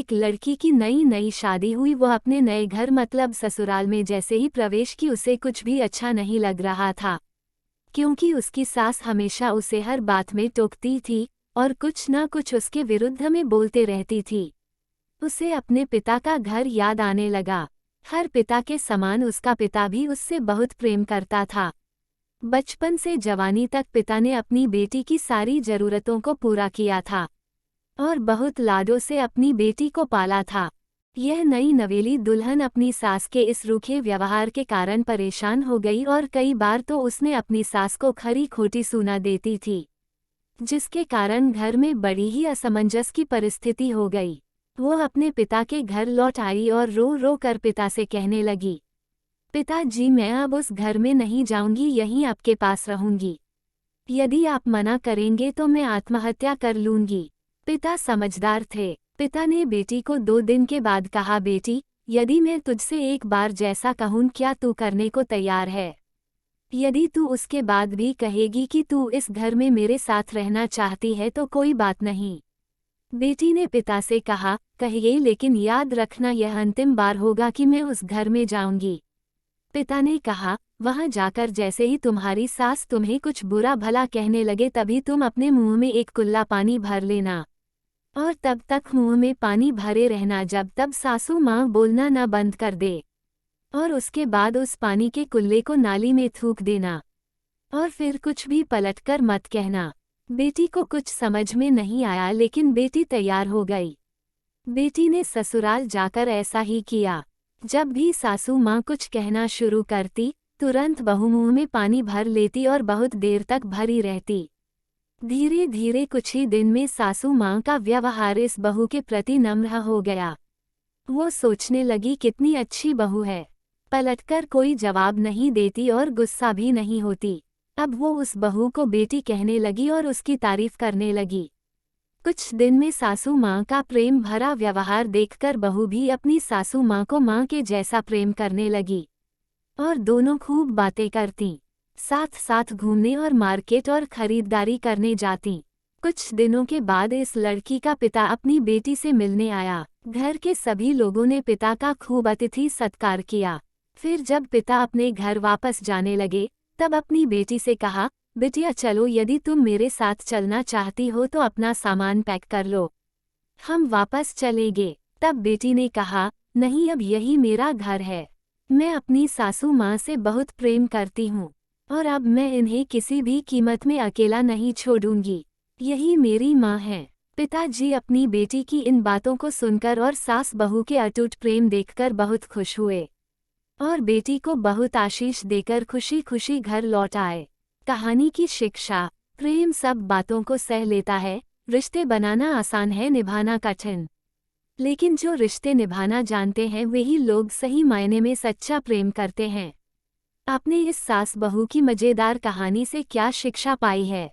एक लड़की की नई नई शादी हुई। वो अपने नए घर मतलब ससुराल में जैसे ही प्रवेश की उसे कुछ भी अच्छा नहीं लग रहा था, क्योंकि उसकी सास हमेशा उसे हर बात में टोकती थी और कुछ न कुछ उसके विरुद्ध में बोलते रहती थी। उसे अपने पिता का घर याद आने लगा। हर पिता के समान उसका पिता भी उससे बहुत प्रेम करता था। बचपन से जवानी तक पिता ने अपनी बेटी की सारी जरूरतों को पूरा किया था और बहुत लाडों से अपनी बेटी को पाला था। यह नई नवेली दुल्हन अपनी सास के इस रूखे व्यवहार के कारण परेशान हो गई और कई बार तो उसने अपनी सास को खरी खोटी सुना देती थी, जिसके कारण घर में बड़ी ही असमंजस की परिस्थिति हो गई। वो अपने पिता के घर लौट आई और रो रो कर पिता से कहने लगी, पिताजी मैं अब उस घर में नहीं जाऊंगी, यहीं आपके पास रहूंगी। यदि आप मना करेंगे तो मैं आत्महत्या कर लूंगी। पिता समझदार थे। पिता ने बेटी को 2 दिन के बाद कहा, बेटी यदि मैं तुझसे एक बार जैसा कहूँ क्या तू करने को तैयार है? यदि तू उसके बाद भी कहेगी कि तू इस घर में मेरे साथ रहना चाहती है तो कोई बात नहीं। बेटी ने पिता से कहा, कहिए लेकिन याद रखना यह अंतिम बार होगा कि मैं उस घर में जाऊंगी। पिता ने कहा, वहां जाकर जैसे ही तुम्हारी सास तुम्हें कुछ बुरा भला कहने लगे तभी तुम अपने मुंह में एक कुल्ला पानी भर लेना और तब तक मुंह में पानी भरे रहना जब तक सासू माँ बोलना न बंद कर दे, और उसके बाद उस पानी के कुल्ले को नाली में थूक देना और फिर कुछ भी पलटकर मत कहना। बेटी को कुछ समझ में नहीं आया लेकिन बेटी तैयार हो गई। बेटी ने ससुराल जाकर ऐसा ही किया। जब भी सासू माँ कुछ कहना शुरू करती तुरंत बहू मुंह में पानी भर लेती और बहुत देर तक भरी रहती। धीरे धीरे कुछ ही दिन में सासू माँ का व्यवहार इस बहू के प्रति नम्र हो गया। वो सोचने लगी कितनी अच्छी बहू है, पलटकर कोई जवाब नहीं देती और गुस्सा भी नहीं होती। अब वो उस बहू को बेटी कहने लगी और उसकी तारीफ करने लगी। कुछ दिन में सासू माँ का प्रेम भरा व्यवहार देखकर बहू भी अपनी सासू माँ को माँ के जैसा प्रेम करने लगी और दोनों खूब बातें करतीं, साथ साथ घूमने और मार्केट और खरीदारी करने जातीं। कुछ दिनों के बाद इस लड़की का पिता अपनी बेटी से मिलने आया। घर के सभी लोगों ने पिता का खूब अतिथि सत्कार किया। फिर जब पिता अपने घर वापस जाने लगे तब अपनी बेटी से कहा, बिटिया चलो, यदि तुम मेरे साथ चलना चाहती हो तो अपना सामान पैक कर लो, हम वापस चलेंगे। तब बेटी ने कहा, नहीं, अब यही मेरा घर है। मैं अपनी सासू माँ से बहुत प्रेम करती हूँ और अब मैं इन्हें किसी भी कीमत में अकेला नहीं छोड़ूंगी। यही मेरी माँ है। पिताजी अपनी बेटी की इन बातों को सुनकर और सास बहू के अटूट प्रेम देखकर बहुत खुश हुए और बेटी को बहुत आशीष देकर खुशी खुशी घर लौट आए। कहानी की शिक्षा, प्रेम सब बातों को सह लेता है। रिश्ते बनाना आसान है, निभाना कठिन। लेकिन जो रिश्ते निभाना जानते हैं वही लोग सही मायने में सच्चा प्रेम करते हैं। आपने इस सास बहू की मजेदार कहानी से क्या शिक्षा पाई है?